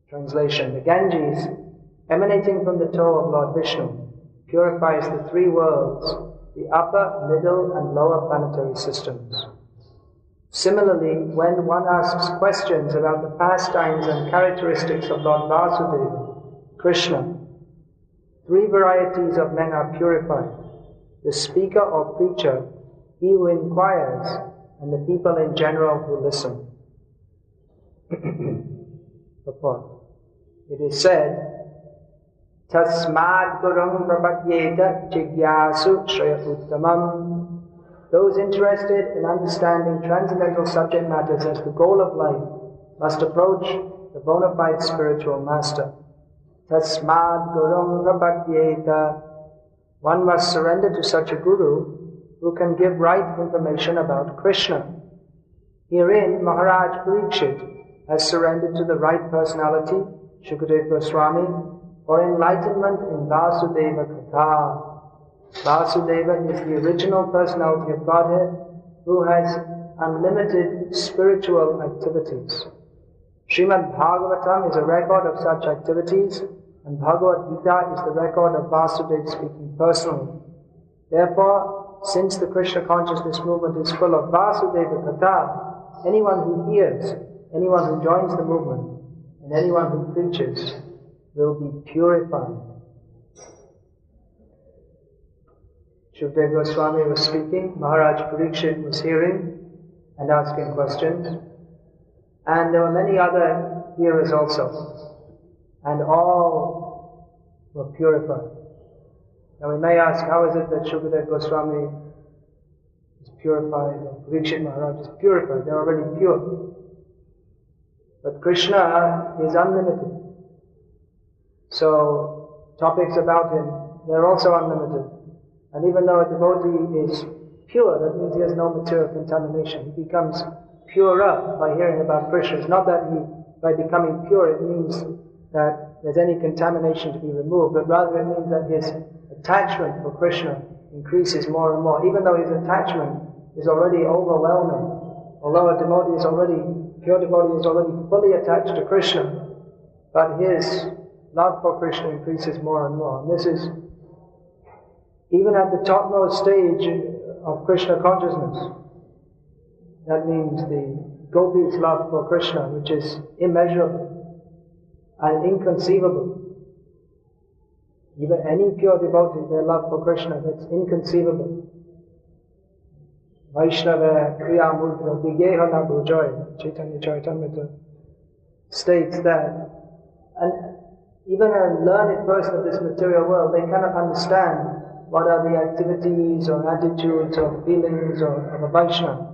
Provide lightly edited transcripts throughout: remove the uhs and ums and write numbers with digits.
Translation: the Ganges, emanating from the toe of Lord Vishnu, purifies the three worlds, the upper, middle and lower planetary systems. Similarly, when one asks questions about the pastimes and characteristics of Lord Vasudeva, Krishna, three varieties of men are purified: the speaker or preacher, he who inquires, and the people in general who listen. Purport. It is said, Tasmad Gurum Prapadyeta Jigyasu Shraya Uttamam. Those interested in understanding transcendental subject matters as the goal of life must approach the bona fide spiritual master. Tasmad Gurum Prapadyeta. One must surrender to such a guru who can give right information about Krishna. Herein, Maharaj Parikshit has surrendered to the right personality, Shukadeva Goswami, for enlightenment in Vasudeva Katha. Vasudeva is the original personality of Godhead who has unlimited spiritual activities. Srimad Bhagavatam is a record of such activities, and Bhagavad Gita is the record of Vasudeva speaking personally. Therefore, since the Krishna consciousness movement is full of Vasudeva Katha, anyone who hears, anyone who joins the movement, and anyone who preaches will be purified. Shukadeva Goswami was speaking, Maharaj Parikshit was hearing and asking questions, and there were many other hearers also, and all were purified. Now we may ask, how is it that Shukadeva Goswami is purified, or Parikshit Maharaj is purified? They're already pure. But Krishna is unlimited. So, topics about him, they're also unlimited. And even though a devotee is pure, that means he has no material contamination. He becomes purer by hearing about Krishna. It's not that by becoming pure, it means that there's any contamination to be removed, but rather it means that his attachment for Krishna increases more and more, even though his attachment is already overwhelming. Although a pure devotee is already fully attached to Krishna, but his love for Krishna increases more and more. And this is even at the topmost stage of Krishna consciousness. That means the gopis' love for Krishna, which is immeasurable and inconceivable. Even any pure devotee, their love for Krishna, that's inconceivable. Vaishnava Kriya Mudra Digeha na Bhujoy, Chaitanya Charitamrita states that, and even a learned person of this material world, they cannot understand what are the activities or attitudes or feelings of a Vaishnava.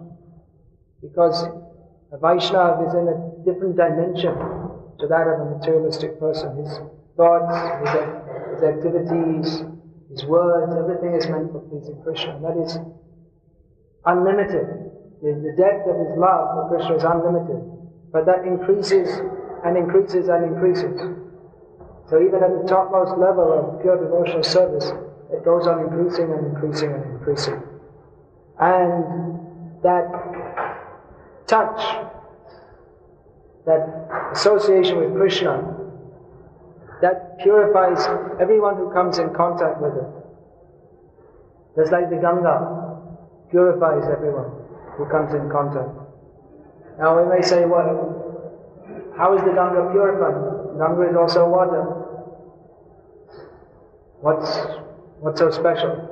Because a Vaishnava is in a different dimension to that of a materialistic person. His thoughts, his activities, his words, everything is meant for pleasing Krishna. And that is unlimited. The depth of his love for Krishna is unlimited. But that increases and increases and increases. So even at the topmost level of pure devotional service, it goes on increasing and increasing and increasing. And that touch, that association with Krishna, that purifies everyone who comes in contact with it. Just like the Ganga purifies everyone who comes in contact. Now we may say, well, how is the Ganga purified? Ganga is also water. What's so special?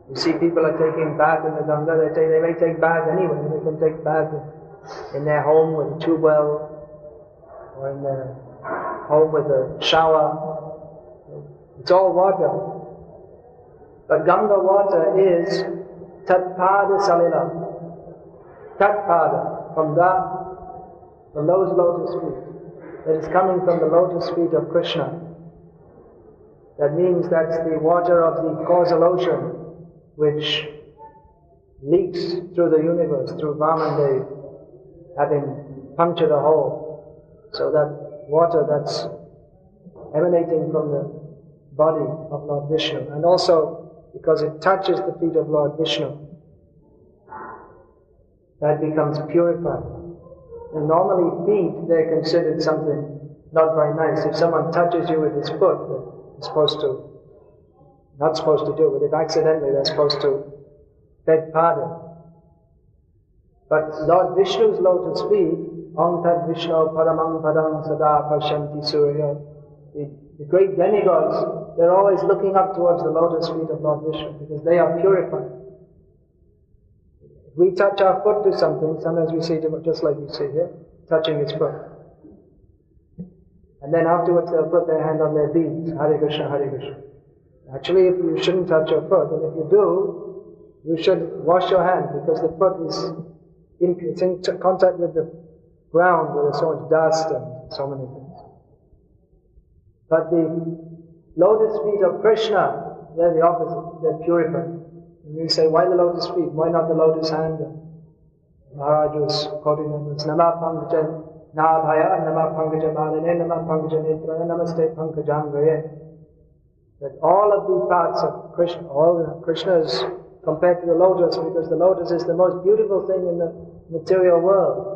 You see people are taking bath in the Ganga, they may take bath anywhere. They can take bath in their home with a tube well, or in their home with a shower. It's all water. But Ganga water is Tatpada Salila. Tatpada, from those lotus feet. That is coming from the lotus feet of Krishna. That means that's the water of the causal ocean which leaks through the universe, through Vamandev, having punctured a hole. So that water that's emanating from the body of Lord Vishnu, and also because it touches the feet of Lord Vishnu, that becomes purified. And normally feet, they're considered something not very nice. If someone touches you with his foot, they're not supposed to do it, but if accidentally, they're supposed to beg pardon. But Lord Vishnu's lotus feet, Om Tat Vishnu Paramang Padang Sada Pashanti Surya, the great demigods, they're always looking up towards the lotus feet of Lord Vishnu because they are purified. If we touch our foot to something, sometimes we see, just like you see here, touching his foot. And then afterwards they'll put their hand on their beads, Hare Krishna, Hare Krishna. Actually, you shouldn't touch your foot, and if you do, you should wash your hand because the foot is in contact with the ground where there's so much dust and so many things. But the lotus feet of Krishna, they're the opposite, they're purified. And you say, why the lotus feet? Why not the lotus hand? Maharaj was quoting them, it's Nama Pankaja Nabhaya, Nama Pankaja Maline, Nama Pankaja Netra, Namaste Pankajam Vaye. That all of the parts of Krishna, all of Krishna is compared to the lotus, because the lotus is the most beautiful thing in the material world.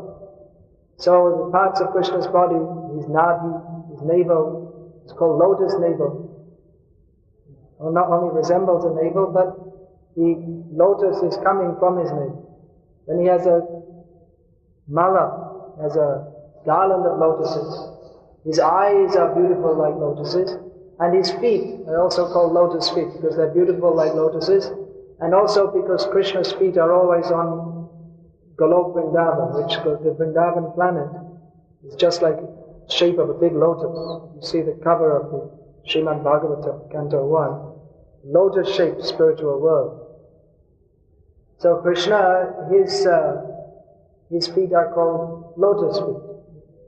So the parts of Krishna's body, his navi, his navel, it's called lotus navel. Well, not only resembles a navel, but the lotus is coming from his navel. Then he has a mala, has a garland of lotuses. His eyes are beautiful like lotuses. And his feet are also called lotus feet because they're beautiful like lotuses, and also because Krishna's feet are always on Golok Vrindavan, which the Vrindavan planet is just like the shape of a big lotus. You see the cover of the Srimad Bhagavatam, Canto 1, lotus-shaped spiritual world. So Krishna, his feet are called lotus feet,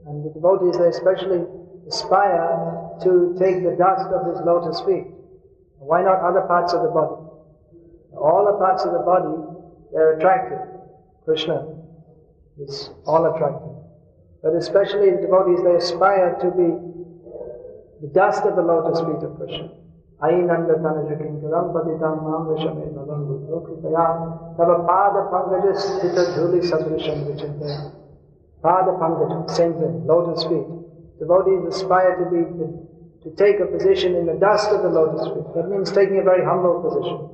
and the devotees, they especially aspire to take the dust of his lotus feet. Why not other parts of the body? All the parts of the body, they're attractive. Krishna is all attractive. But especially the devotees, they aspire to be the dust of the lotus feet of Krishna. Ainanda Tanajakin Karam Patitam Mam Vishame Navam Buddhokritaya Tava Pada Pankajas Hita Dhuli Sadrisham Vichinte. Pada Pankaja, same thing, lotus feet. Devotees aspire to take a position in the dust of the lotus feet. That means taking a very humble position,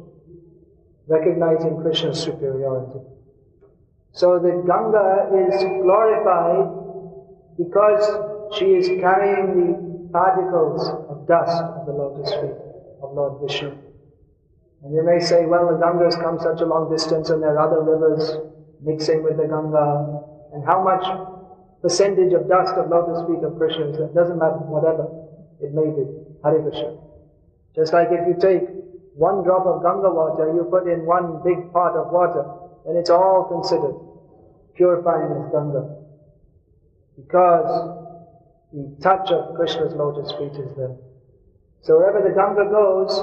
recognizing Krishna's superiority. So the Ganga is glorified because she is carrying the particles of dust of the lotus feet of Lord Vishnu. And you may say, well, the Ganga has come such a long distance and there are other rivers mixing with the Ganga, and how much percentage of dust of lotus feet of Krishna is that? Doesn't matter, whatever it may be. Hare Krishna. Just like if you take one drop of Ganga water, you put in one big pot of water, then it's all considered purifying as Ganga. Because the touch of Krishna's lotus feet is there. So wherever the Ganga goes,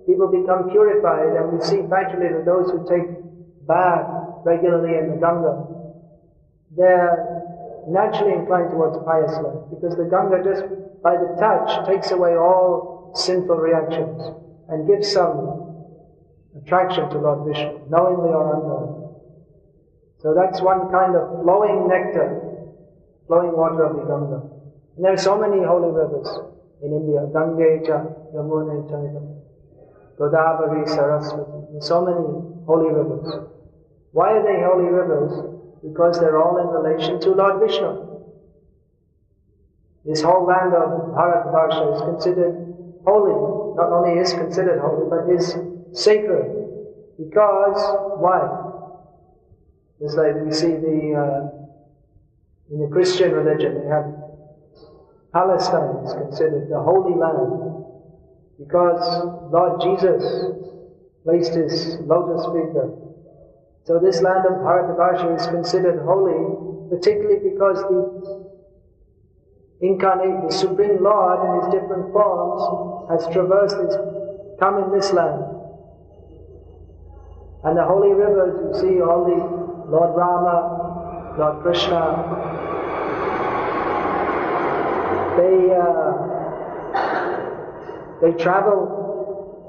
people become purified, and we see factually that those who take bath regularly in the Ganga, they're naturally inclined towards pious life, because the Ganga just by the touch takes away all sinful reactions and gives some attraction to Lord Vishnu, knowingly or unknowingly. So that's one kind of flowing nectar, flowing water of the Ganga. And there are so many holy rivers in India, Gange cha, Yamune cha, Godavari, Saraswati. There are so many holy rivers. Why are they holy rivers? Because they're all in relation to Lord Vishnu. This whole land of Bharatvarsha is considered holy. Not only is considered holy, but is sacred. Because, why? Just like we see in the Christian religion, they have Palestine is considered the holy land. Because Lord Jesus placed his lotus feet there. So this land of Bharatvarsha is considered holy, particularly because the incarnate, the Supreme Lord in his different forms has traversed come in this land. And the holy rivers, you see all the Lord Rama, Lord Krishna, they traveled.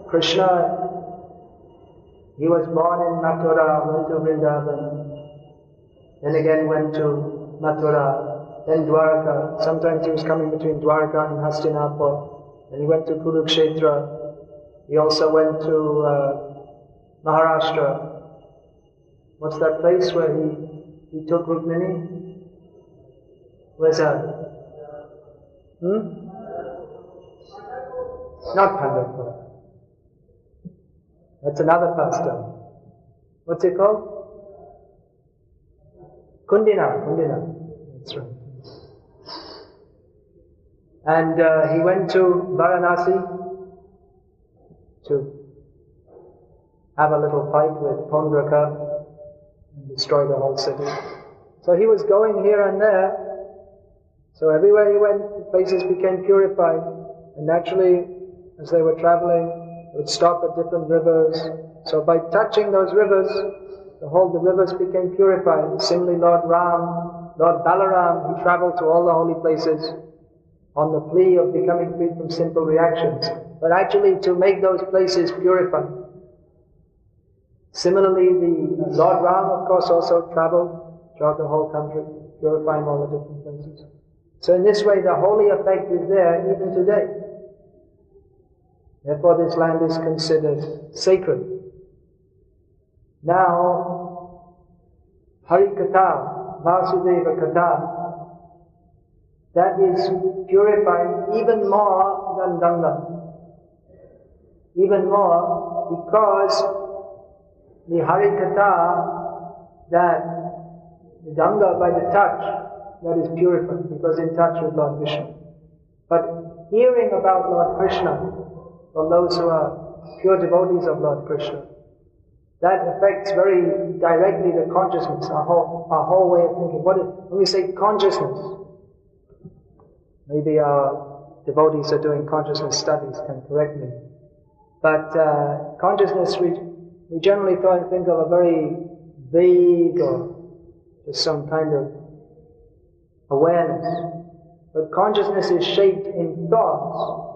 Krishna, he was born in Mathura, went to Vrindavan, then again went to Mathura, then Dwarka. Sometimes he was coming between Dwarka and Hastinapur. And he went to Kurukshetra. He also went to Maharashtra. What's that place where he took Rukmini? Where's that? Not Pandharpur. That's another pastime. What's it called? Kundina. That's right. And he went to Varanasi to have a little fight with Pondraka and destroy the whole city. So he was going here and there. So everywhere he went, the places became purified. And naturally, as they were traveling, they would stop at different rivers. So by touching those rivers, the rivers became purified. Similarly, Lord Balaram, he traveled to all the holy places on the plea of becoming free from simple reactions, but actually to make those places purified. Similarly, the Lord Ram, of course, also traveled throughout the whole country, purifying all the different places. So in this way, the holy effect is there even today. Therefore, this land is considered sacred. Now, Hari Katha, Vasudeva Katha, that is purifying even more than Ganga. Even more because the Hari Katha, that the Ganga by the touch, that is purified because in touch with Lord Vishnu. But hearing about Lord Krishna from those who are pure devotees of Lord Krishna, that affects very directly the consciousness, our whole way of thinking. When we say consciousness, maybe our devotees are doing consciousness studies, can correct me. But consciousness, we generally think of a very vague or just some kind of awareness. But consciousness is shaped in thoughts.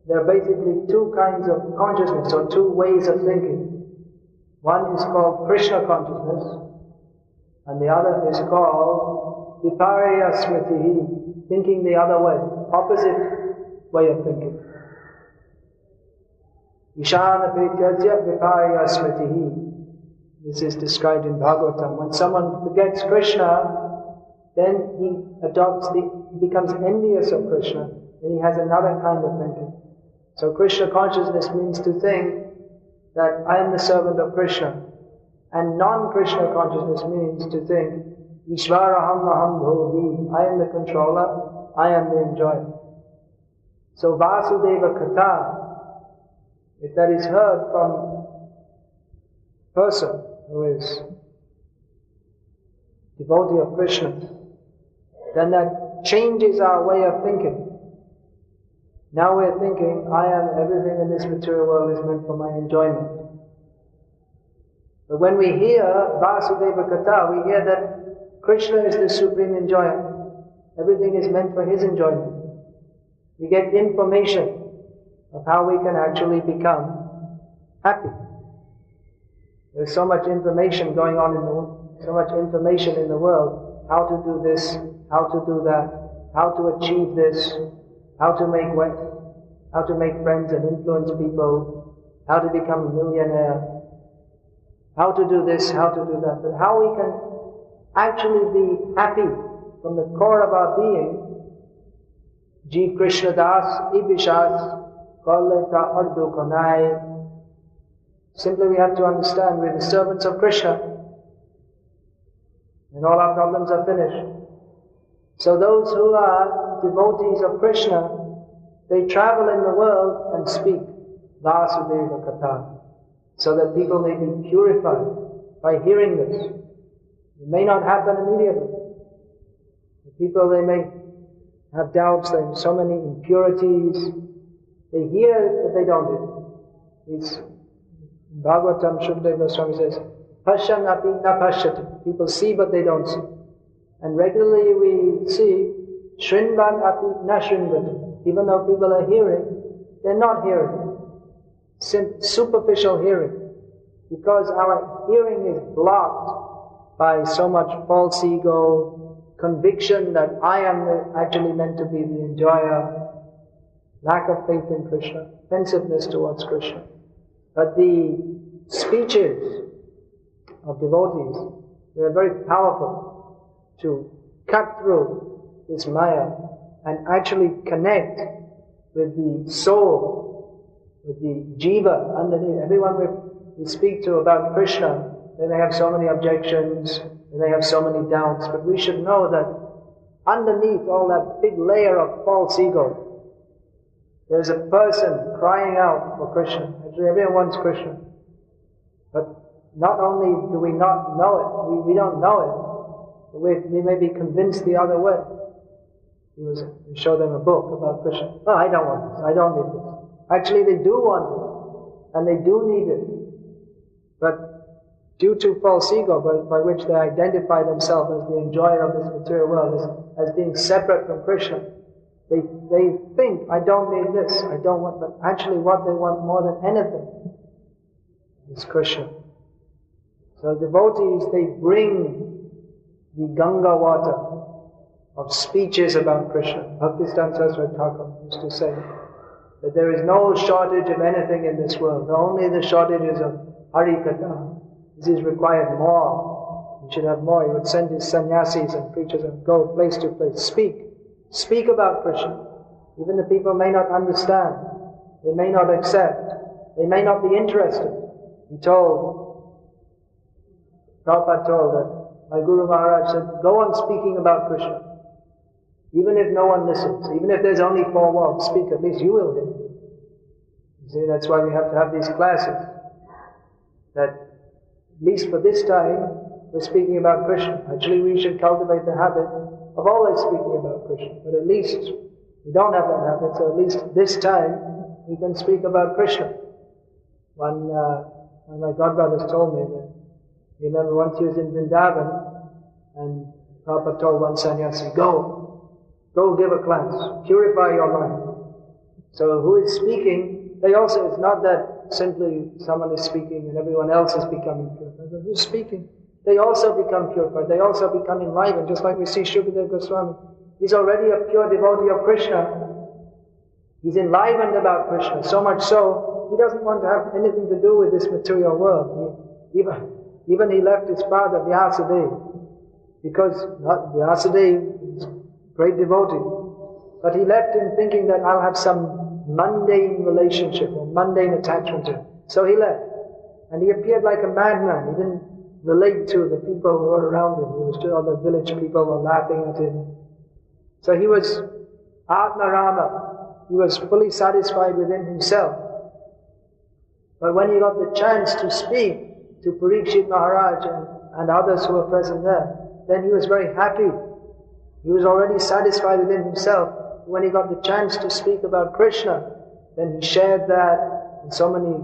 There are basically two kinds of consciousness, or two ways of thinking. One is called Krishna consciousness, and the other is called Viparya Smriti, thinking the other way, opposite way of thinking. Ishana Vityasya Viparya Smriti. This is described in Bhagavatam. When someone forgets Krishna, then he becomes envious of Krishna, and he has another kind of thinking. So Krishna consciousness means to think that I am the servant of Krishna. And non-Krishna consciousness means to think, Ishvaraham aham bhogi, I am the controller, I am the enjoyer. So Vasudeva Katha, if that is heard from a person who is devotee of Krishna, then that changes our way of thinking. Now we're thinking, everything in this material world is meant for my enjoyment. But when we hear Vasudeva Katha, we hear that Krishna is the supreme enjoyer. Everything is meant for his enjoyment. We get information of how we can actually become happy. There's so much information going on in the world, so much information in the world, how to do this, how to do that, how to achieve this, how to make friends and influence people, how to become a millionaire, how to do this, how to do that. But how we can actually be happy from the core of our being, Jeev Krishna Das, Ibishas, Koleta Ardu Konai. Simply we have to understand we're the servants of Krishna, and all our problems are finished. So those who are devotees of Krishna, they travel in the world and speak Vasudeva Katha, so that people may be purified by hearing this. It may not happen immediately. The people, they may have doubts, they have so many impurities. They hear, but they don't hear. Bhagavatam, Shukadeva Goswami says, Pashan api na pashyati. People see, but they don't see. And regularly we see, Shrinvan api na shrinvati. Even though people are hearing, they're not hearing. Superficial hearing. Because our hearing is blocked by so much false ego, conviction that I am actually meant to be the enjoyer, lack of faith in Krishna, offensiveness towards Krishna. But the speeches of devotees, they are very powerful to cut through this maya and actually connect with the soul, with the jiva underneath. Everyone we speak to about Krishna, they may have so many objections, they may have so many doubts, but we should know that underneath all that big layer of false ego, there's a person crying out for Krishna. Actually, everyone wants Krishna. But not only do we not know it, we don't know it, but we may be convinced the other way. We show them a book about Krishna. Oh, I don't want this, I don't need this. Actually, they do want it, and they do need it. But due to false ego, by which they identify themselves as the enjoyer of this material world, as being separate from Krishna, they think, I don't need this, I don't want, but actually what they want more than anything is Krishna. So devotees, they bring the Ganga water of speeches about Krishna. Bhaktisiddhanta Saraswati Thakur used to say that there is no shortage of anything in this world, only the shortage is of Hari Katha. This is required more. We should have more. He would send his sannyasis and preachers and go place to place, speak about Krishna. Even the people may not understand, they may not accept, they may not be interested. Prabhupada told that my Guru Maharaj said, go on speaking about Krishna. Even if no one listens, even if there's only 4 walls, speak, at least you will hear. You see, that's why we have to have these classes. That at least for this time, we're speaking about Krishna. Actually, we should cultivate the habit of always speaking about Krishna. But at least we don't have that habit, so at least this time we can speak about Krishna. One of my godbrothers told me that he remember once he was in Vrindavan and Prabhupada told one sannyasi, go give a class, purify your mind. So who is speaking, it's not that simply someone is speaking and everyone else is becoming purified, but who's speaking? They also become purified, they also become enlivened, just like we see Shukadeva Goswami. He's already a pure devotee of Krishna. He's enlivened about Krishna, so much so, he doesn't want to have anything to do with this material world. Even he left his father, Vyasadeva, because Vyasadeva is a great devotee, but he left him thinking that I'll have some mundane relationship or mundane attachment to him. So he left. And he appeared like a madman. He didn't relate to the people who were around him. He was still, all the village people were laughing at him. So he was Atmarama. He was fully satisfied within himself. But when he got the chance to speak to Parikshit Maharaj and others who were present there, then he was very happy. He was already satisfied within himself. When he got the chance to speak about Krishna, then he shared that, and so many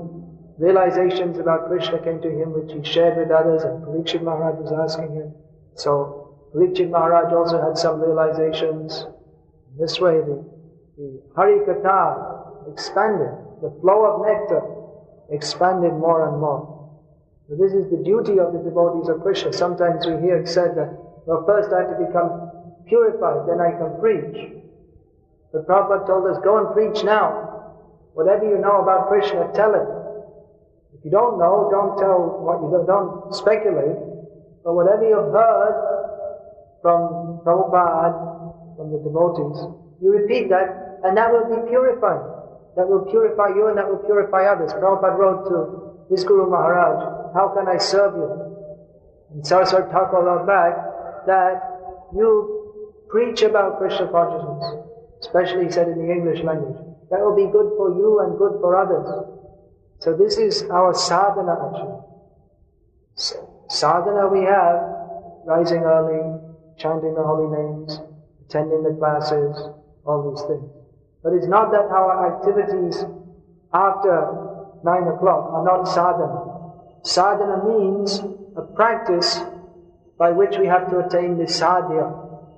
realizations about Krishna came to him which he shared with others, and Parikshit Maharaj was asking him. So Parikshit Maharaj also had some realizations. This way the Hari Katha expanded, the flow of nectar expanded more and more. So this is the duty of the devotees of Krishna. Sometimes we hear it said that, well, first I have to become purified, then I can preach. But Prabhupada told us, go and preach now. Whatever you know about Krishna, tell it. If you don't know, don't tell what you don't speculate. But whatever you've heard from Prabhupada, from the devotees, you repeat that, and that will be purified. That will purify you and that will purify others. Prabhupada wrote to his Guru Maharaj, how can I serve you? And Saraswati Thakur wrote back that you preach about Krishna consciousness, especially he said in the English language. That will be good for you and good for others. So this is our sadhana actually. Sadhana we have, rising early, chanting the holy names, attending the classes, all these things. But it's not that our activities after 9 o'clock are not sadhana. Sadhana means a practice by which we have to attain the sadhya,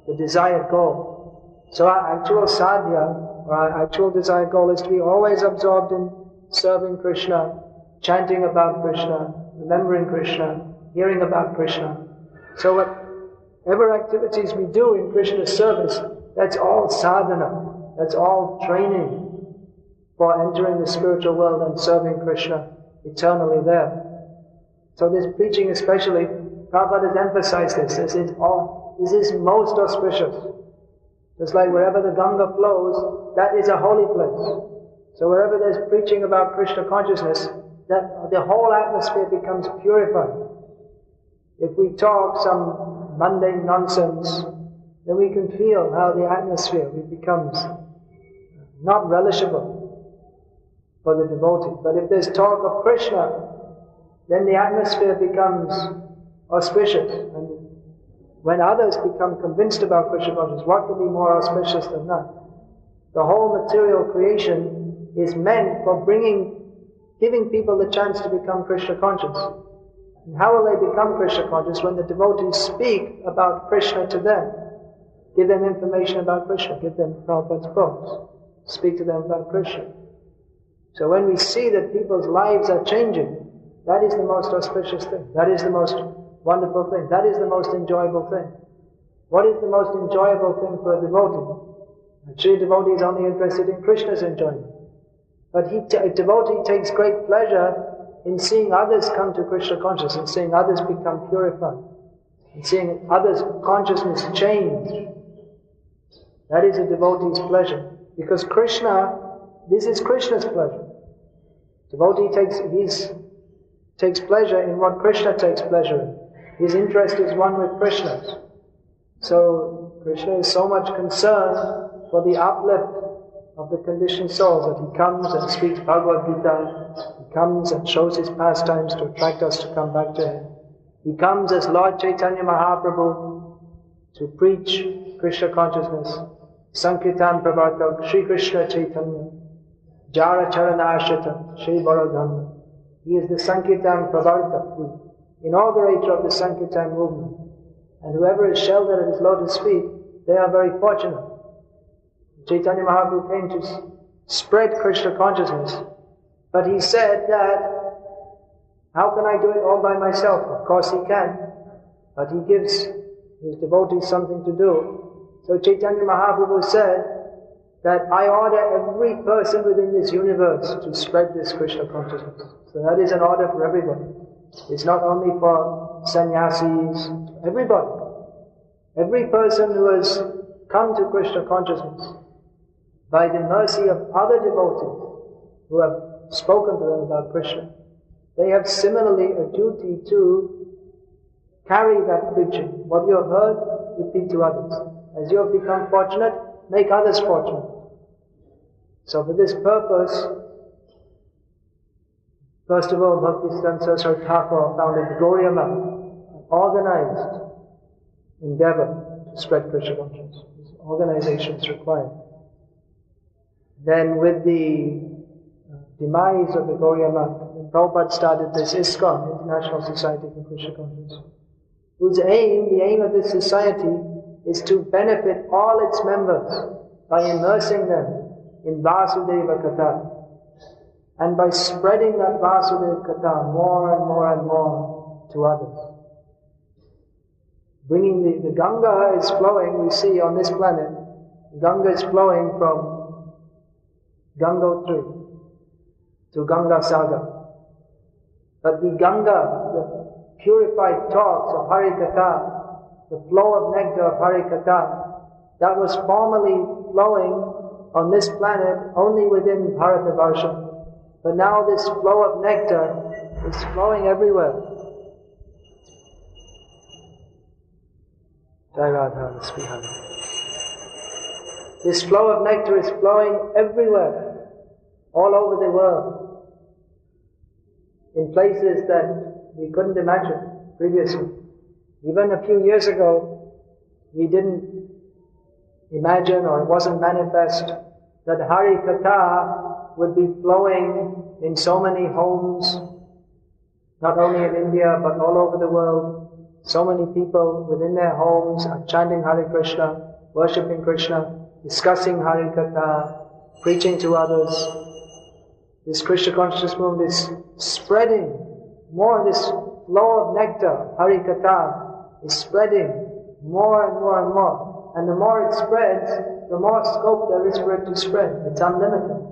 the desired goal. So our actual sadhya, or our actual desired goal is to be always absorbed in serving Krishna, chanting about Krishna, remembering Krishna, hearing about Krishna. So whatever activities we do in Krishna's service, that's all sadhana, that's all training for entering the spiritual world and serving Krishna eternally there. So this preaching especially, Prabhupada has emphasized this. This is most auspicious. Just like wherever the Ganga flows, that is a holy place. So wherever there's preaching about Krishna consciousness, that the whole atmosphere becomes purified. If we talk some mundane nonsense, then we can feel how the atmosphere becomes not relishable for the devotee. But if there's talk of Krishna, then the atmosphere becomes auspicious. And when others become convinced about Krishna consciousness, what could be more auspicious than that? The whole material creation is meant for giving people the chance to become Krishna conscious. And how will they become Krishna conscious? When the devotees speak about Krishna to them. Give them information about Krishna. Give them Prabhupada's books. Speak to them about Krishna. So when we see that people's lives are changing, that is the most auspicious thing. That is the most wonderful thing. That is the most enjoyable thing. What is the most enjoyable thing for a devotee? Actually, a devotee is only interested in Krishna's enjoyment. But a devotee takes great pleasure in seeing others come to Krishna consciousness, and seeing others become purified, and seeing others' consciousness change. That is a devotee's pleasure. Because this is Krishna's pleasure. Devotee takes pleasure in what Krishna takes pleasure in. His interest is one with Krishna's. So Krishna is so much concerned for the uplift of the conditioned souls that he comes and speaks Bhagavad Gita. He comes and shows his pastimes to attract us to come back to him. He comes as Lord Chaitanya Mahaprabhu to preach Krishna consciousness. Sankirtan Pravartak, Shri Krishna Chaitanya, Jara Charanashita, Shri Baradhamma. He is the Sankirtan Pravartak, the inaugurator of the Sankirtan movement. And whoever is sheltered at his lotus feet, they are very fortunate. Chaitanya Mahaprabhu came to spread Krishna consciousness, but he said that, how can I do it all by myself? Of course he can, but he gives his devotees something to do. So Chaitanya Mahaprabhu said that I order every person within this universe to spread this Krishna consciousness. So that is an order for everybody. It's not only for sannyasis, everybody. Every person who has come to Krishna consciousness by the mercy of other devotees who have spoken to them about Krishna, they have similarly a duty to carry that preaching. What you have heard, repeat to others. As you have become fortunate, make others fortunate. So for this purpose, first of all, Bhaktisiddhanta Saraswati Thakur founded the Gauriya Math, an organized endeavor to spread Krishna consciousness. Organization is required. Then with the demise of the Gauriya Math, Prabhupada started this ISKCON, International Society for Krishna Consciousness, whose the aim of this society is to benefit all its members by immersing them in Vasudeva Katha, and by spreading that Vasudeva Katha more and more and more to others. Bringing the Ganga is flowing, we see on this planet, Ganga is flowing from Gangotri to Ganga Sagar. But the Ganga, the purified talks of Hari Katha, the flow of nectar of Hari Katha, that was formerly flowing on this planet only within Bharatavarsha. But now this flow of nectar is flowing everywhere. Jai Radha, Sri Hari. This flow of nectar is flowing everywhere, all over the world, in places that we couldn't imagine previously. Even a few years ago, we didn't imagine, or it wasn't manifest, that Hari Katha would be flowing in so many homes, not only in India, but all over the world. So many people within their homes are chanting Hare Krishna, worshipping Krishna, discussing Hari Katha, preaching to others. This Krishna consciousness movement is spreading more. This flow of nectar, Hari Katha, is spreading more and more and more. And the more it spreads, the more scope there is for it to spread. It's unlimited.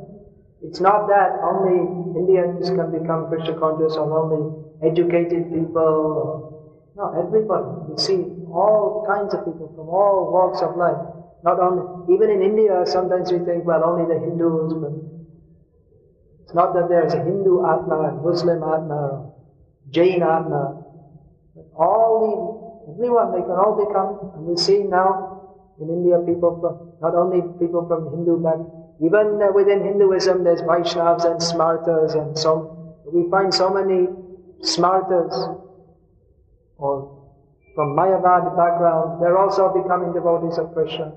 It's not that only Indians can become Krishna conscious or only educated people. No, everybody. We see all kinds of people from all walks of life. Not only, even in India, sometimes we think, well, only the Hindus, but it's not that there's a Hindu Atma and Muslim Atma or Jain Atma. But everyone, they can all become, and we see now in India people from, not only people from Hindu background, even within Hinduism there's Vaishnavas and Smartas and we find so many Smartas or from Mayavad background, they're also becoming devotees of Krishna,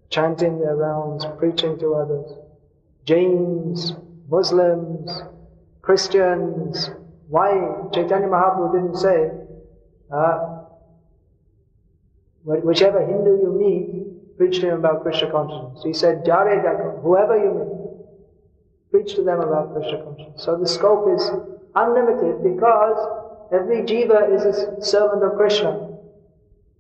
chanting their rounds, preaching to others. Jains, Muslims, Christians. Why Chaitanya Mahaprabhu didn't say, whichever Hindu you meet, preach to him about Krishna consciousness. He said, Jare Dako, whoever you meet, preach to them about Krishna consciousness. So the scope is unlimited because every jiva is a servant of Krishna.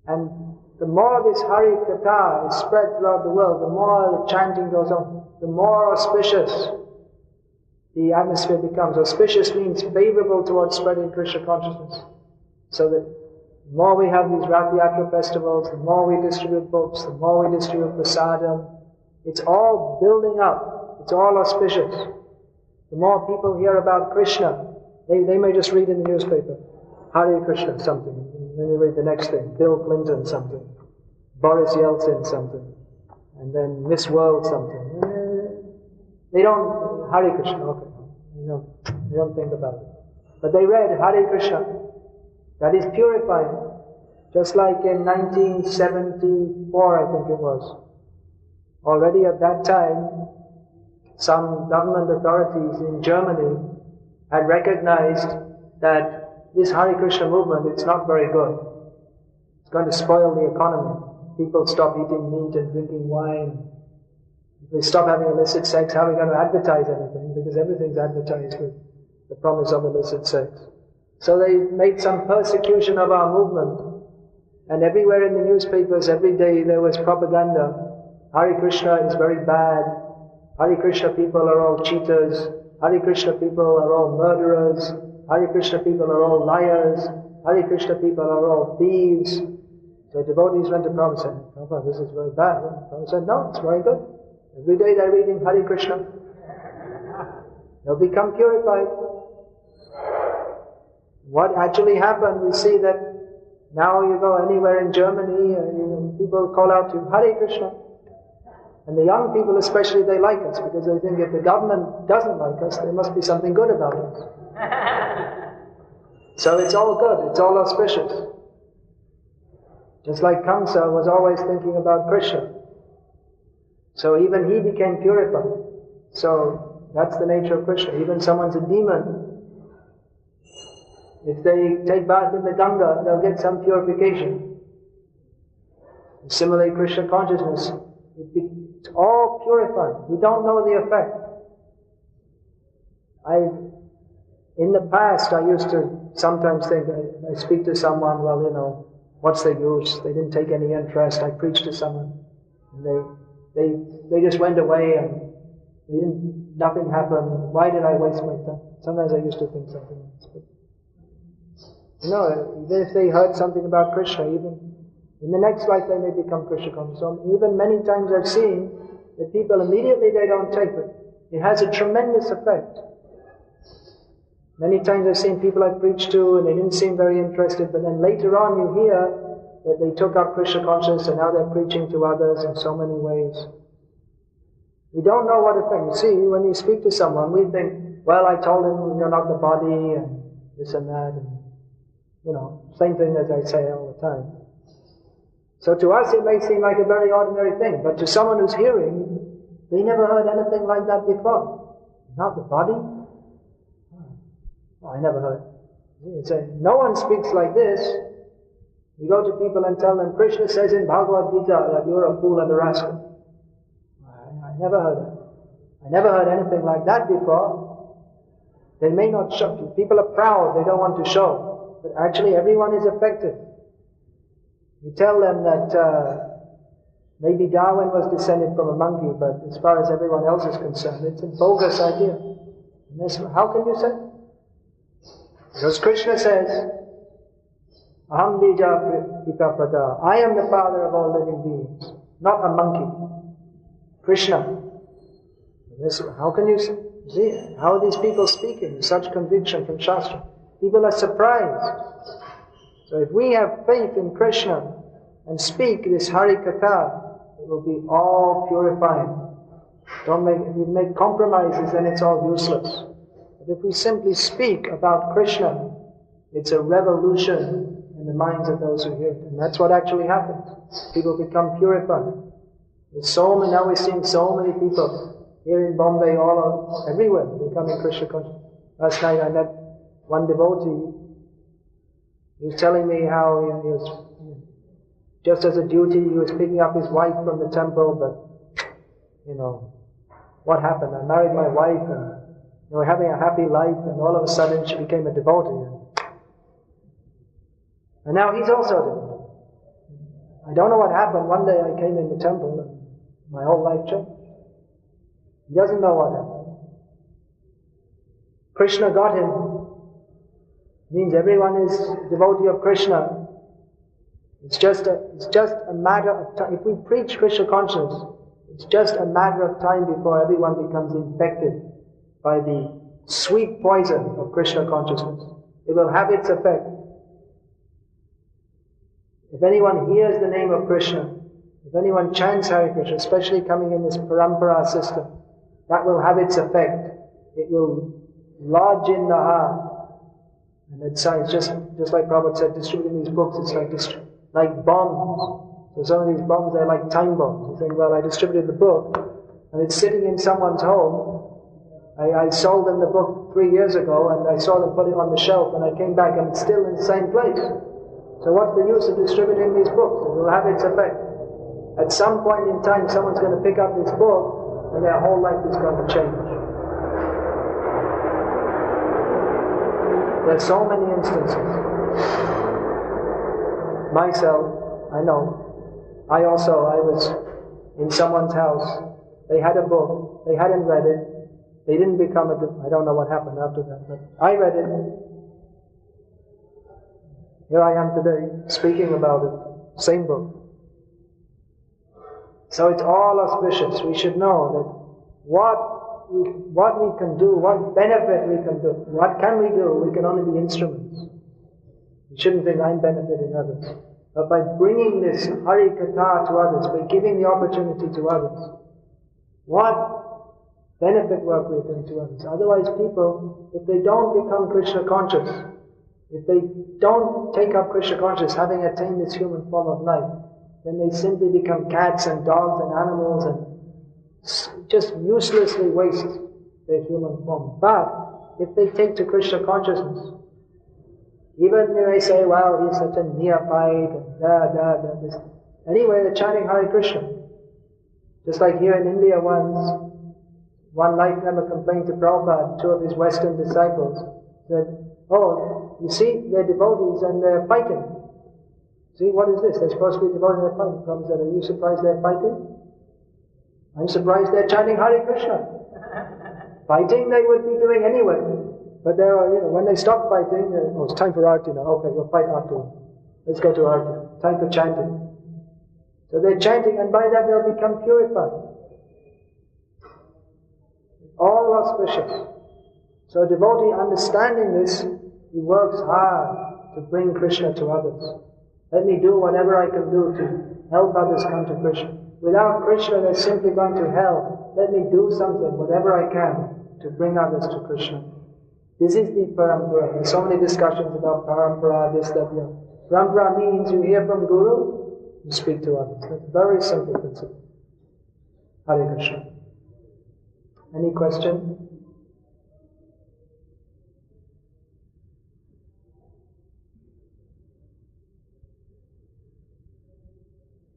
And the more this Hari Katha is spread throughout the world, the more the chanting goes on, the more auspicious the atmosphere becomes. Auspicious means favorable towards spreading Krishna consciousness. So that the more we have these Rath Yatra festivals, the more we distribute books, the more we distribute prasadam, it's all building up. It's all auspicious. The more people hear about Krishna, they may just read in the newspaper, Hare Krishna something, and then they read the next thing, Bill Clinton something, Boris Yeltsin something, and then Miss World something. They don't, Hare Krishna, okay, they don't think about it. But they read Hare Krishna. That is purifying. Just like in 1974, I think it was. Already at that time, some government authorities in Germany had recognized that this Hare Krishna movement, it's not very good. It's going to spoil the economy. People stop eating meat and drinking wine. If they stop having illicit sex, how are we going to advertise anything? Because everything's advertised with the promise of illicit sex. So they made some persecution of our movement. And everywhere in the newspapers, every day there was propaganda. Hare Krishna is very bad. Hare Krishna people are all cheaters. Hare Krishna people are all murderers. Hare Krishna people are all liars. Hare Krishna people are all thieves. So devotees went to Prabhupada and said, Prabhupada, this is very bad. And Prabhupada said, no, it's very good. Every day they're reading Hare Krishna. They'll become purified. What actually happened, we see that now you go anywhere in Germany, people call out to Hare Krishna. And the young people especially, they like us because they think if the government doesn't like us, there must be something good about us. So it's all good, it's all auspicious. Just like Kamsa was always thinking about Krishna. So even he became purified. So that's the nature of Krishna. Even someone's a demon, if they take bath in the Ganga, they'll get some purification. And similarly, Krishna consciousness, it's all purified. We don't know the effect. In the past, I used to sometimes think, I speak to someone, well, what's the use? They didn't take any interest. I preached to someone, and they just went away, and nothing happened. Why did I waste my time? Sometimes I used to think something else. But even if they heard something about Krishna, even in the next life they may become Krishna conscious. So even many times I've seen that people immediately they don't take it. It has a tremendous effect. Many times I've seen people I've preached to and they didn't seem very interested, but then later on you hear that they took up Krishna consciousness and now they're preaching to others in so many ways. We don't know what effect. You see, when you speak to someone, we think, well, I told him you're not the body and this and that, and same thing as I say all the time. So to us it may seem like a very ordinary thing, but to someone who's hearing, they never heard anything like that before. Not the body? Oh, I never heard. No one speaks like this. You go to people and tell them, Krishna says in Bhagavad Gita that you're a fool and a rascal. I never heard it. I never heard anything like that before. They may not show. People are proud, they don't want to show. But actually everyone is affected. You tell them that maybe Darwin was descended from a monkey, but as far as everyone else is concerned, it's a bogus idea. And this, how can you say? Because Krishna says, Aham bija pita prada. I am the father of all living beings, not a monkey. Krishna. This, how can you see? How are these people speaking with such conviction from Shastra? People are surprised. So if we have faith in Krishna and speak this Hari Katha, it will be all purified. If we make compromises, then it's all useless. But if we simply speak about Krishna, it's a revolution in the minds of those who hear it. And that's what actually happens. People become purified. Now we're seeing so many people here in Bombay, everywhere, becoming Krishna conscious. Last night I met one devotee. He was telling me how he was, just as a duty, he was picking up his wife from the temple, but, what happened? I married my wife and we were having a happy life, and all of a sudden she became a devotee. And now he's also a devotee. I don't know what happened. One day I came in the temple and my whole life changed. He doesn't know what happened. Krishna got him. Means everyone is devotee of Krishna. It's just a matter of time. If we preach Krishna consciousness, it's just a matter of time before everyone becomes infected by the sweet poison of Krishna consciousness. It will have its effect. If anyone hears the name of Krishna, if anyone chants Hare Krishna, especially coming in this parampara system, that will have its effect. It will lodge in the heart. And it's just like Prabhupada said, distributing these books, it's like bombs. So some of these bombs, they're like time bombs. You think, well, I distributed the book, and it's sitting in someone's home. I sold them the book 3 years ago, and I saw them put it on the shelf, and I came back, and it's still in the same place. So what's the use of distributing these books? It will have its effect. At some point in time, someone's going to pick up this book, and their whole life is going to change. There are so many instances. Myself, I know. I was in someone's house. They had a book. They hadn't read it. They didn't become I don't know what happened after that, but I read it. Here I am today, speaking about it. Same book. So it's all auspicious. We should know that what we can do, what benefit we can do, what can we do? We can only be instruments. We shouldn't think I'm benefiting others. But by bringing this Hari Katha to others, by giving the opportunity to others, what benefit work we're doing to others. Otherwise people, if they don't become Krishna conscious, if they don't take up Krishna consciousness, having attained this human form of life, then they simply become cats and dogs and animals and just uselessly waste their human form. But if they take to Krishna consciousness, even they may say, well, he's such a neophyte, and this. Anyway, they're chanting Hare Krishna. Just like here in India once, one life member complained to Prabhupada, two of his Western disciples, said, oh, you see, they're devotees and they're fighting. See, what is this? They're supposed to be devotees and they're fighting. Prabhupada said, are you surprised they're fighting? I'm surprised they're chanting Hare Krishna. Fighting they would be doing anyway. But there are, when they stop fighting, it's time for arti now. Okay, we'll fight afterwards. Let's go to arti. Time for chanting. So they're chanting, and by that they'll become purified. All auspicious. So a devotee understanding this, he works hard to bring Krishna to others. Let me do whatever I can do to help others come to Krishna. Without Krishna, they're simply going to hell. Let me do something, whatever I can, to bring others to Krishna. This is the parampara. There's so many discussions about parampara, this, that, Parampara means you hear from Guru, you speak to others. That's a very simple principle. Hare Krishna. Any question?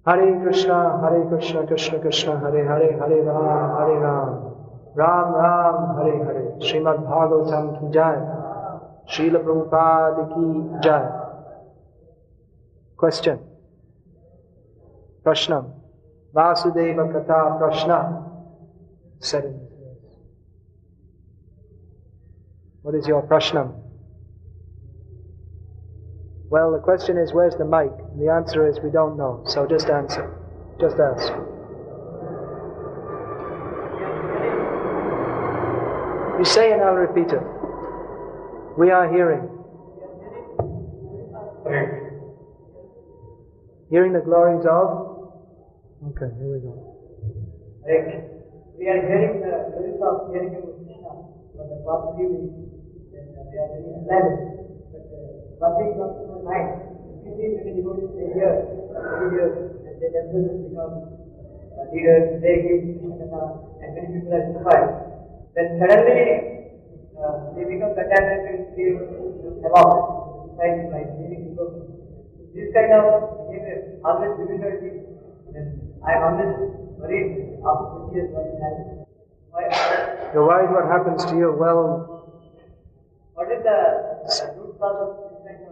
Hare Krishna, Krishna Krishna, Hare Hare, Hare Ram, Ram Ram, Hare Hare. Srimad Bhagavatam ki jai. Srila Prabhupada ki jai. Question? Prashnam. Vasudeva Katha Prashna, said in this verse. What is your Prashnam? Well, the question is, where's the mic? And the answer is, we don't know. So just answer. Just ask. You say and I'll repeat it. We are hearing. Hearing the glories of? Okay, here we go. We are hearing the glories of hearing about Krishna from the past few weeks, and we are very enlightened. But one thing comes to my mind. If you see many devotees stay here, many years, and they themselves become leaders, they give Krishna Katha, and many people are inspired. Then suddenly they become contaminated with havoc, society by leading people. This kind of behavior always difficulty. I am always worried after 20 years what is happening. You're worried what happens to you? Well, what is the root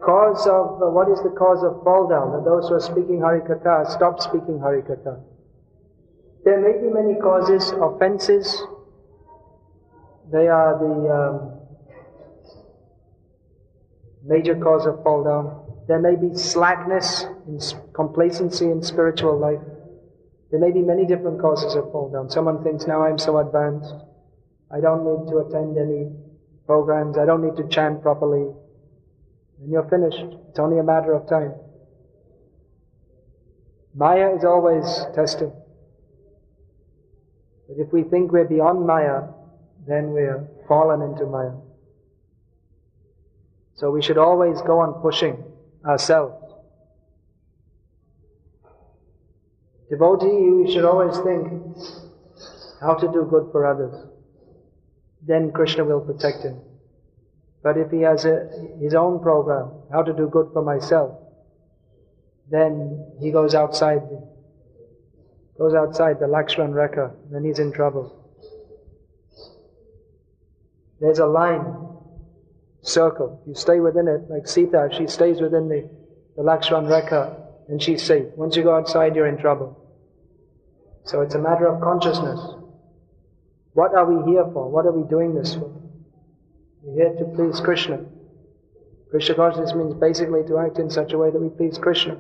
cause of what is the cause of fall down? That those who are speaking Harikatha stop speaking Harikatha. There may be many causes. Offenses, they are the major cause of fall down. There may be slackness, complacency in spiritual life. There may be many different causes of fall down. Someone thinks, now I'm so advanced, I don't need to attend any programs, I don't need to chant properly. And you're finished. It's only a matter of time. Maya is always testing. But if we think we're beyond Maya, then we're fallen into Maya. So we should always go on pushing ourselves. Devotee, you should always think how to do good for others. Then Krishna will protect him. But if he has his own program, how to do good for myself, then he goes outside the Lakshman Rekha, then he's in trouble. There's a line, circle. You stay within it, like Sita, if she stays within the Lakshman Rekha, then she's safe. Once you go outside, you're in trouble. So it's a matter of consciousness. What are we here for? What are we doing this for? We're here to please Krishna. Krishna consciousness means basically to act in such a way that we please Krishna.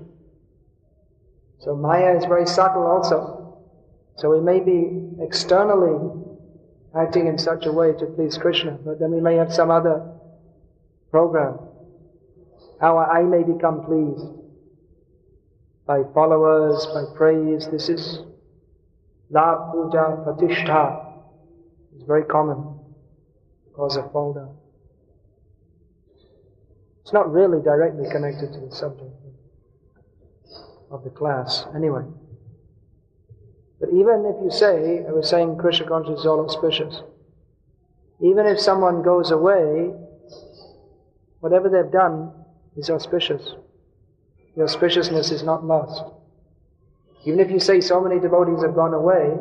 So Maya is very subtle also. So we may be externally acting in such a way to please Krishna, but then we may have some other program. How I may become pleased by followers, by praise. This is la puja pratishtha. It's very common because of fall down. It's not really directly connected to the subject of the class, anyway. But even if you say, I was saying Krishna consciousness is all auspicious, even if someone goes away, whatever they've done is auspicious. The auspiciousness is not lost. Even if you say so many devotees have gone away,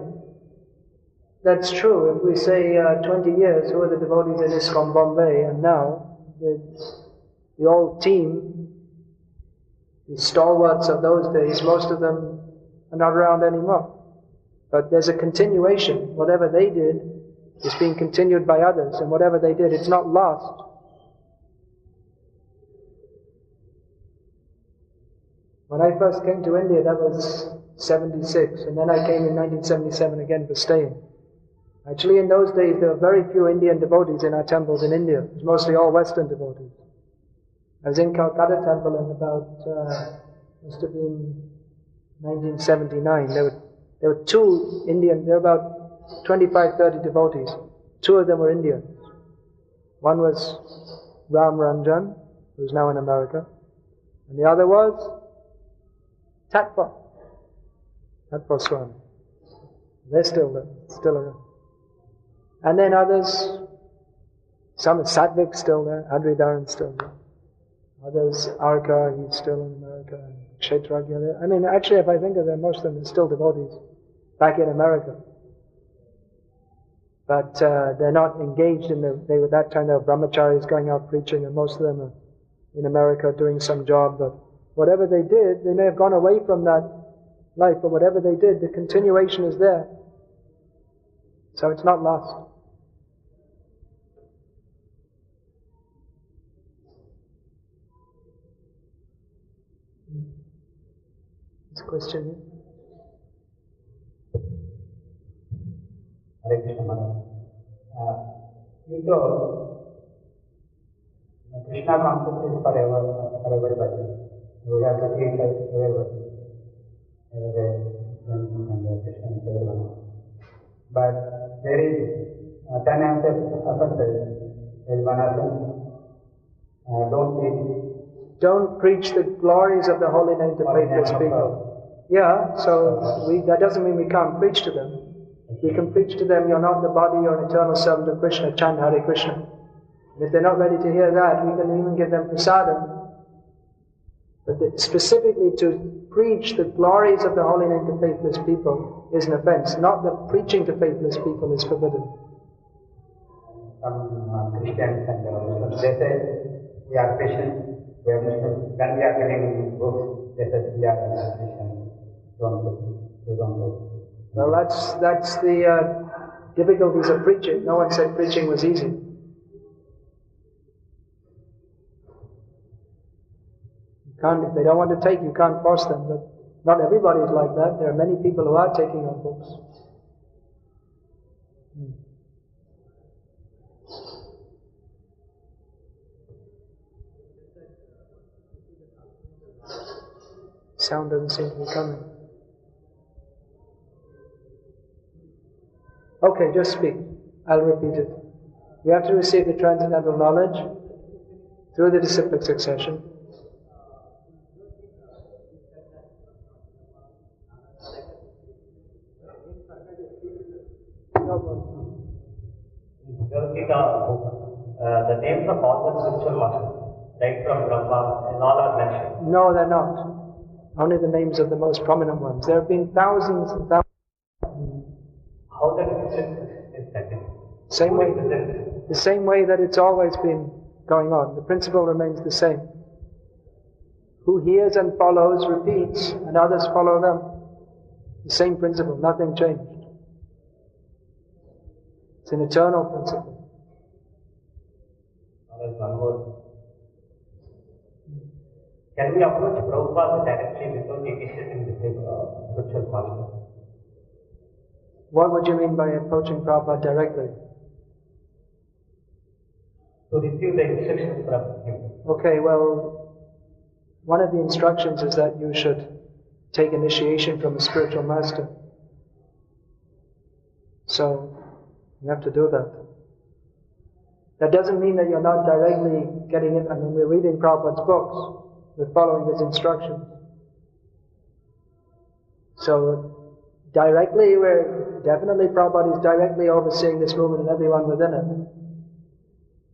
that's true. If we say 20 years, who are the devotees in ISKCON Bombay, and now the old team, the stalwarts of those days, most of them are not around anymore. But there's a continuation. Whatever they did is being continued by others, and whatever they did, it's not lost. When I first came to India, that was 76, and then I came in 1977 again for staying. Actually, in those days, there were very few Indian devotees in our temples in India. It was mostly all Western devotees. I was in Calcutta temple in about, must have been 1979. There were two Indian, there were about 25, 30 devotees. Two of them were Indians. One was Ram Ranjan, who's now in America, and the other was Tattva Swami. They're still around. And then others, some Satvik still there, Adridharan still there. Others, Arka, he's still in America, and Kshetragya there. I mean, actually, if I think of them, most of them are still devotees back in America. But they're not engaged in they were that time, they were brahmacharis going out preaching, and most of them are in America doing some job. But whatever they did, they may have gone away from that life, but whatever they did, the continuation is there. So it's not lost. This question here. Hare Krishna Maharaj. You told Krishna concept is for everybody. We have to teach everybody. And Krishna is everyone. But there is 10 emphasis. There is one of them. Don't teach. Don't preach the glories of the holy name to faithless people. Yeah, so that doesn't mean we can't preach to them. We can preach to them, you're not the body, you're an eternal servant of Krishna, chant Hare Krishna. And if they're not ready to hear that, we can even give them prasadam. But specifically to preach the glories of the holy name to faithless people is an offense. Not that preaching to faithless people is forbidden. Some Christians and Muslims, they say we are Christians, we are Muslims, then we are getting books, they say we are Christians, don't. Well, that's the difficulties of preaching. No one said preaching was easy. If they don't want to take, you can't force them. But not everybody is like that. There are many people who are taking our books. Sound doesn't seem to be coming. Okay, just speak. I'll repeat it. You have to receive the transcendental knowledge through the disciplic succession. The names of all the spiritual masters, right from Brahma, and all are mentioned. No, they're not. Only the names of the most prominent ones. There have been thousands and thousands. How that is setting? Same way, the same way that it's always been going on. The principle remains the same. Who hears and follows repeats, and others follow them. The same principle, nothing changed. It's an eternal principle. One more. Can we approach Prabhupada directly without initiating the spiritual master? What would you mean by approaching Prabhupada directly? To receive the instructions from him. Okay, well, one of the instructions is that you should take initiation from a spiritual master. So, you have to do that. That doesn't mean that you're not directly getting it. I mean, we're reading Prabhupada's books. We're following his instructions. So, directly, Prabhupada is directly overseeing this movement and everyone within it.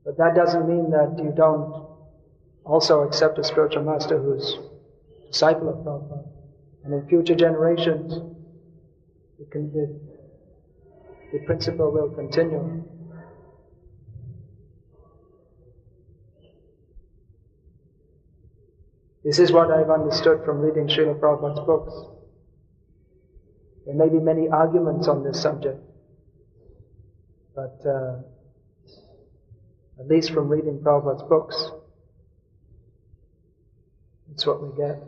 But that doesn't mean that you don't also accept a spiritual master who's a disciple of Prabhupada. And in future generations, the principle will continue. This is what I've understood from reading Srila Prabhupada's books. There may be many arguments on this subject, but at least from reading Prabhupada's books, it's what we get.